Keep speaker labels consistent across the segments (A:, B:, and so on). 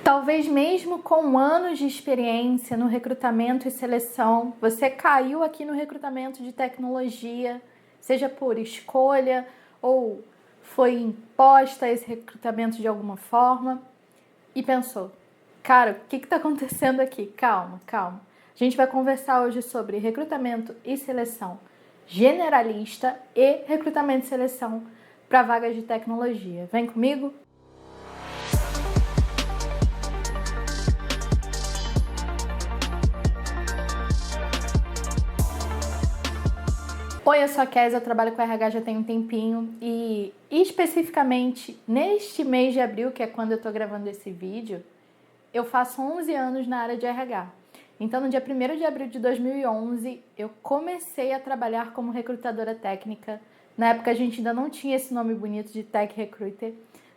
A: Talvez mesmo com anos de experiência no recrutamento e seleção, você caiu aqui no recrutamento de tecnologia, seja por escolha ou foi imposta esse recrutamento de alguma forma e pensou, cara, o que está acontecendo aqui? Calma. A gente vai conversar hoje sobre recrutamento e seleção generalista e recrutamento e seleção para vagas de tecnologia. Vem comigo? Oi, eu sou a Kézia, eu trabalho com RH já tem um tempinho e especificamente neste mês de abril, que é quando eu tô gravando esse vídeo, eu faço 11 anos na área de RH. Então, no dia 1º de abril de 2011, eu comecei a trabalhar como recrutadora técnica. Na época a gente ainda não tinha esse nome bonito de Tech Recruiter,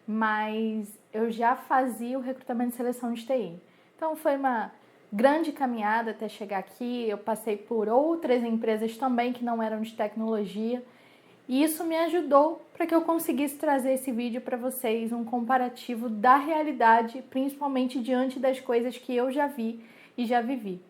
A: mas eu já fazia o recrutamento e seleção de TI. Então, foi uma grande caminhada até chegar aqui. Eu passei por outras empresas também que não eram de tecnologia e isso me ajudou para que eu conseguisse trazer esse vídeo para vocês, um comparativo da realidade, principalmente diante das coisas que eu já vi e já vivi.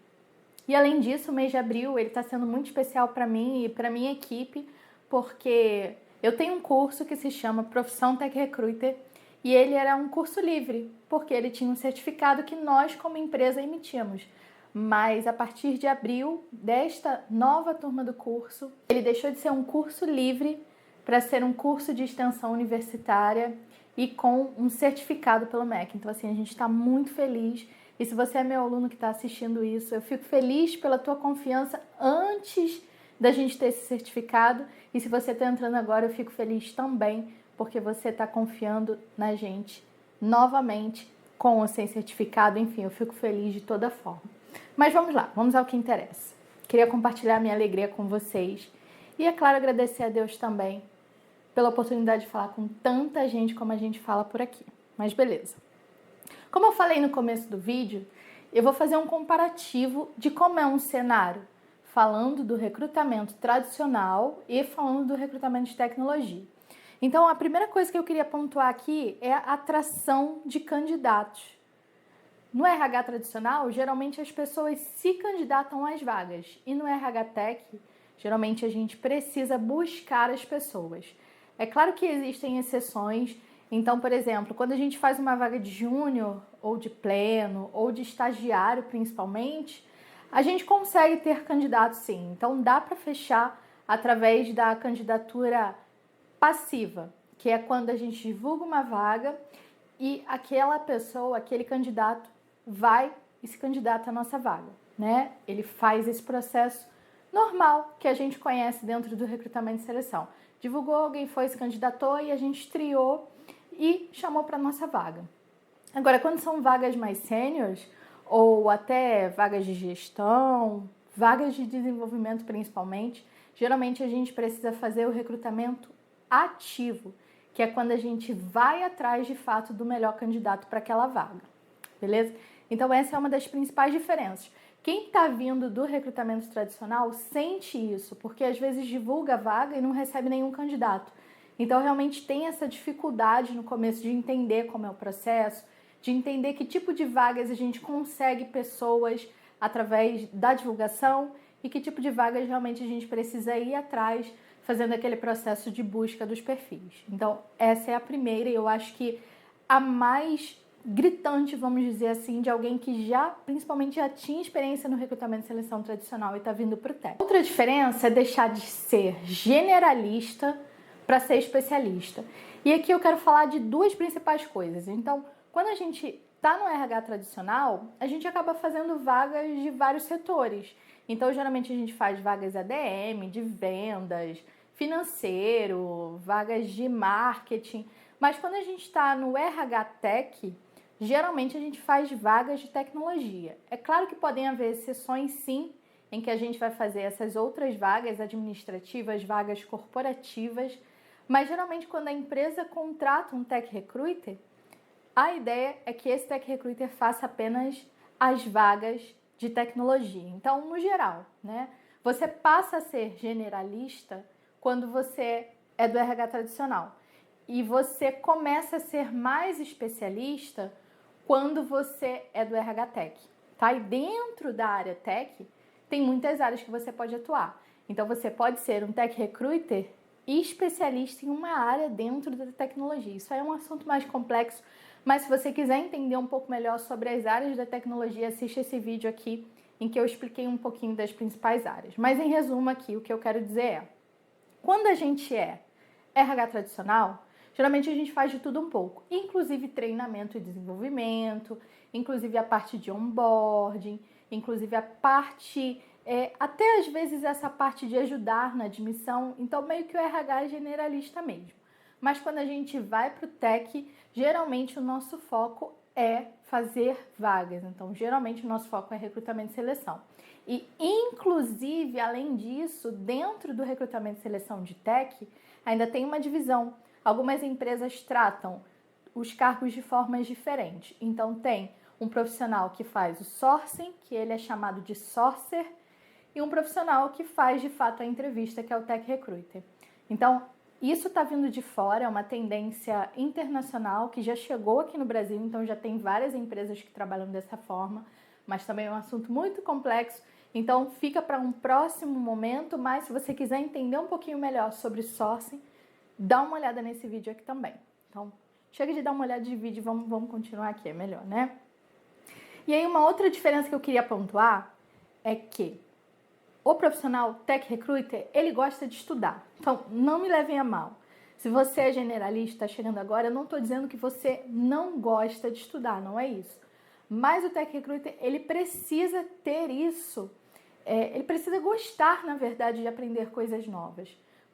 A: E além disso, o mês de abril ele está sendo muito especial para mim e para minha equipe, porque eu tenho um curso que se chama Profissão Tech Recruiter e ele era um curso livre, porque ele tinha um certificado que nós como empresa emitíamos. Mas a partir de abril desta nova turma do curso, ele deixou de ser um curso livre para ser um curso de extensão universitária e com um certificado pelo MEC. Então assim, a gente está muito feliz. E se você é meu aluno que está assistindo isso, eu fico feliz pela tua confiança antes da gente ter esse certificado. E se você está entrando agora, eu fico feliz também, porque você está confiando na gente novamente, com ou sem certificado. Enfim, eu fico feliz de toda forma. Mas vamos lá, vamos ao que interessa. Queria compartilhar minha alegria com vocês. E, é claro, agradecer a Deus também pela oportunidade de falar com tanta gente como a gente fala por aqui. Mas beleza. Como eu falei no começo do vídeo, eu vou fazer um comparativo de como é um cenário, falando do recrutamento tradicional e falando do recrutamento de tecnologia. Então, a primeira coisa que eu queria pontuar aqui é a atração de candidatos. No RH tradicional, geralmente as pessoas se candidatam às vagas e no RH Tech, geralmente a gente precisa buscar as pessoas. É claro que existem exceções. Então, por exemplo, quando a gente faz uma vaga de júnior, ou de pleno, ou de estagiário principalmente, a gente consegue ter candidato sim. Então, dá para fechar através da candidatura passiva, que é quando a gente divulga uma vaga e aquela pessoa, aquele candidato, vai e se candidata à nossa vaga, né? Ele faz esse processo normal que a gente conhece dentro do recrutamento e seleção. Divulgou, alguém foi, se candidatou e a gente triou e chamou para nossa vaga. Agora, quando são vagas mais sêniores, ou até vagas de gestão, vagas de desenvolvimento principalmente, geralmente a gente precisa fazer o recrutamento ativo, que é quando a gente vai atrás de fato do melhor candidato para aquela vaga, beleza? Então essa é uma das principais diferenças. Quem está vindo do recrutamento tradicional sente isso, porque às vezes divulga a vaga e não recebe nenhum candidato. Então realmente tem essa dificuldade no começo de entender como é o processo, de entender que tipo de vagas a gente consegue pessoas através da divulgação e que tipo de vagas realmente a gente precisa ir atrás fazendo aquele processo de busca dos perfis. Então essa é a primeira e eu acho que a mais gritante, vamos dizer assim, de alguém que principalmente já tinha experiência no recrutamento e seleção tradicional e está vindo para o tech. Outra diferença é deixar de ser generalista para ser especialista. E aqui eu quero falar de duas principais coisas. Então, quando a gente está no RH tradicional, a gente acaba fazendo vagas de vários setores. Então, geralmente a gente faz vagas ADM, de vendas, financeiro, vagas de marketing. Mas quando a gente está no RH Tech, geralmente a gente faz vagas de tecnologia. É claro que podem haver exceções, sim, em que a gente vai fazer essas outras vagas administrativas, vagas corporativas, mas geralmente quando a empresa contrata um Tech Recruiter, a ideia é que esse Tech Recruiter faça apenas as vagas de tecnologia. Então, no geral, né, você passa a ser generalista quando você é do RH tradicional. E você começa a ser mais especialista quando você é do RH Tech, tá? E dentro da área Tech, tem muitas áreas que você pode atuar. Então, você pode ser um Tech Recruiter e especialista em uma área dentro da tecnologia. Isso aí é um assunto mais complexo, mas se você quiser entender um pouco melhor sobre as áreas da tecnologia, assiste esse vídeo aqui em que eu expliquei um pouquinho das principais áreas. Mas em resumo aqui, o que eu quero dizer é, quando a gente é RH tradicional, geralmente a gente faz de tudo um pouco, inclusive treinamento e desenvolvimento, inclusive a parte de onboarding, inclusive a parte, até às vezes essa parte de ajudar na admissão, então meio que o RH é generalista mesmo. Mas quando a gente vai para o Tech, geralmente o nosso foco é fazer vagas, então geralmente o nosso foco é recrutamento e seleção. E inclusive, além disso, dentro do recrutamento e seleção de Tech, ainda tem uma divisão. Algumas empresas tratam os cargos de formas diferentes. Então tem um profissional que faz o sourcing, que ele é chamado de sourcer, e um profissional que faz de fato a entrevista, que é o Tech Recruiter. Então, isso está vindo de fora, é uma tendência internacional que já chegou aqui no Brasil, então já tem várias empresas que trabalham dessa forma, mas também é um assunto muito complexo, então fica para um próximo momento, mas se você quiser entender um pouquinho melhor sobre sourcing, dá uma olhada nesse vídeo aqui também. Então, chega de dar uma olhada de vídeo e vamos continuar aqui, é melhor, né? E aí uma outra diferença que eu queria pontuar é que o profissional Tech Recruiter, ele gosta de estudar. Então, não me levem a mal. Se você é generalista, está chegando agora, eu não estou dizendo que você não gosta de estudar, não é isso. Mas o Tech Recruiter, ele precisa ter isso. Ele precisa gostar, na verdade, de aprender coisas novas.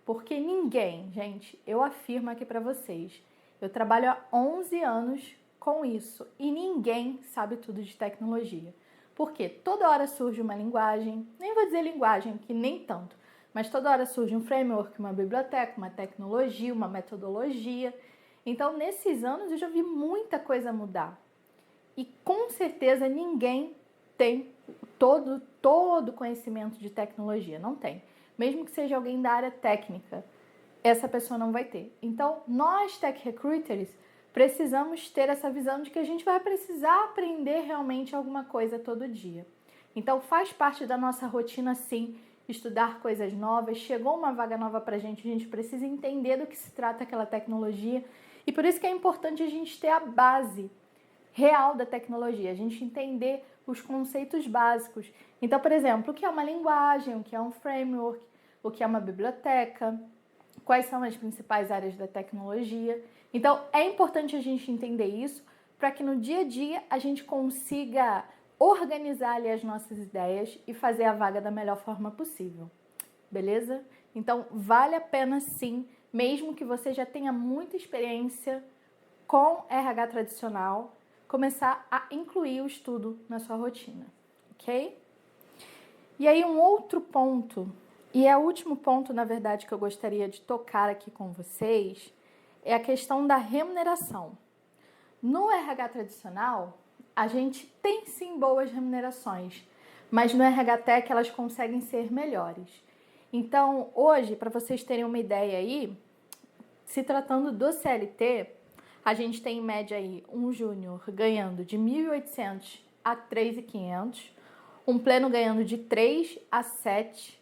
A: Porque ninguém, gente, eu afirmo aqui para vocês, eu trabalho há 11 anos com isso e ninguém sabe tudo de tecnologia. Porque toda hora surge uma linguagem, nem vou dizer linguagem, que nem tanto, mas toda hora surge um framework, uma biblioteca, uma tecnologia, uma metodologia. Então, nesses anos, eu já vi muita coisa mudar. E com certeza ninguém tem todo conhecimento de tecnologia, não tem. Mesmo que seja alguém da área técnica, essa pessoa não vai ter. Então, nós, Tech Recruiters, precisamos ter essa visão de que a gente vai precisar aprender realmente alguma coisa todo dia. Então, faz parte da nossa rotina, sim, estudar coisas novas. Chegou uma vaga nova pra gente, a gente precisa entender do que se trata aquela tecnologia. E por isso que é importante a gente ter a base real da tecnologia, a gente entender os conceitos básicos. Então, por exemplo, o que é uma linguagem, o que é um framework, o que é uma biblioteca, quais são as principais áreas da tecnologia. Então, é importante a gente entender isso para que no dia a dia a gente consiga organizar ali as nossas ideias e fazer a vaga da melhor forma possível. Beleza? Então, vale a pena sim, mesmo que você já tenha muita experiência com RH tradicional, começar a incluir o estudo na sua rotina, ok? E aí um outro ponto, e é o último ponto, na verdade, que eu gostaria de tocar aqui com vocês, é a questão da remuneração. No RH tradicional, a gente tem sim boas remunerações, mas no RH Tech elas conseguem ser melhores. Então, hoje, para vocês terem uma ideia aí, se tratando do CLT, a gente tem em média aí um júnior ganhando de 1.800 a 3.500, um pleno ganhando de 3 a 7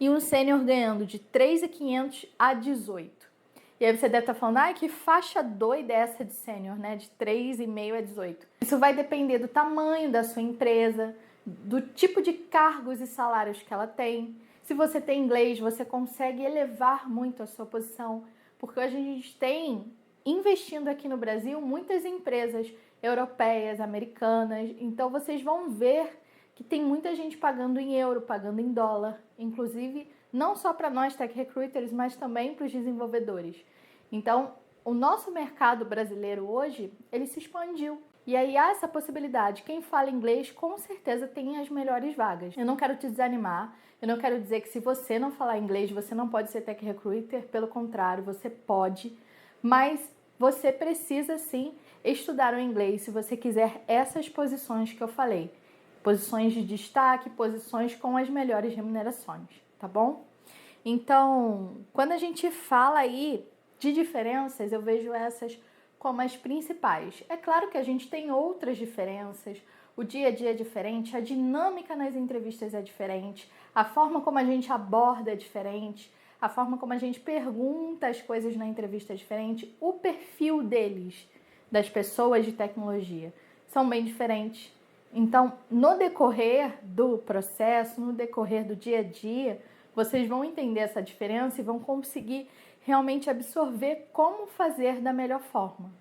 A: e um sênior ganhando de 3.500 a 18. E aí você deve estar falando, ai, que faixa doida é essa de sênior, né? De 3,5 a 18. Isso vai depender do tamanho da sua empresa, do tipo de cargos e salários que ela tem. Se você tem inglês, você consegue elevar muito a sua posição, porque hoje a gente tem, investindo aqui no Brasil, muitas empresas europeias, americanas, então vocês vão ver que tem muita gente pagando em euro, pagando em dólar, inclusive não só para nós Tech Recruiters, mas também para os desenvolvedores. Então, o nosso mercado brasileiro hoje, ele se expandiu. E aí há essa possibilidade. Quem fala inglês, com certeza tem as melhores vagas. Eu não quero te desanimar, eu não quero dizer que se você não falar inglês, você não pode ser Tech Recruiter, pelo contrário, você pode, mas você precisa sim estudar o inglês se você quiser essas posições que eu falei. Posições de destaque, posições com as melhores remunerações, tá bom? Então, quando a gente fala aí de diferenças, eu vejo essas como as principais. É claro que a gente tem outras diferenças, o dia a dia é diferente, a dinâmica nas entrevistas é diferente, a forma como a gente aborda é diferente, a forma como a gente pergunta as coisas na entrevista é diferente, o perfil deles, das pessoas de tecnologia, são bem diferentes. Então, no decorrer do processo, no decorrer do dia a dia, vocês vão entender essa diferença e vão conseguir realmente absorver como fazer da melhor forma.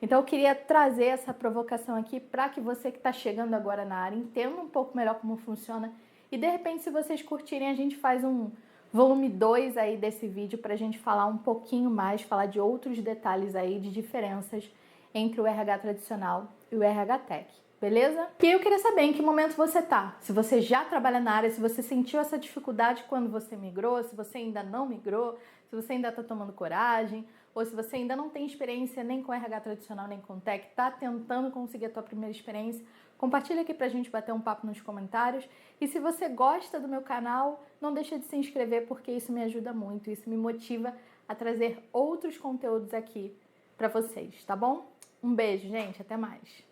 A: Então, eu queria trazer essa provocação aqui para que você que está chegando agora na área entenda um pouco melhor como funciona e, de repente, se vocês curtirem, a gente faz um volume 2 aí desse vídeo para a gente falar um pouquinho mais, falar de outros detalhes aí, de diferenças entre o RH tradicional e o RH Tech. Beleza? E eu queria saber em que momento você tá. Se você já trabalha na área, se você sentiu essa dificuldade quando você migrou, se você ainda não migrou, se você ainda tá tomando coragem, ou se você ainda não tem experiência nem com RH tradicional, nem com tech, tá tentando conseguir a tua primeira experiência, compartilha aqui pra gente bater um papo nos comentários. E se você gosta do meu canal, não deixa de se inscrever, porque isso me ajuda muito, isso me motiva a trazer outros conteúdos aqui pra vocês, tá bom? Um beijo, gente, até mais!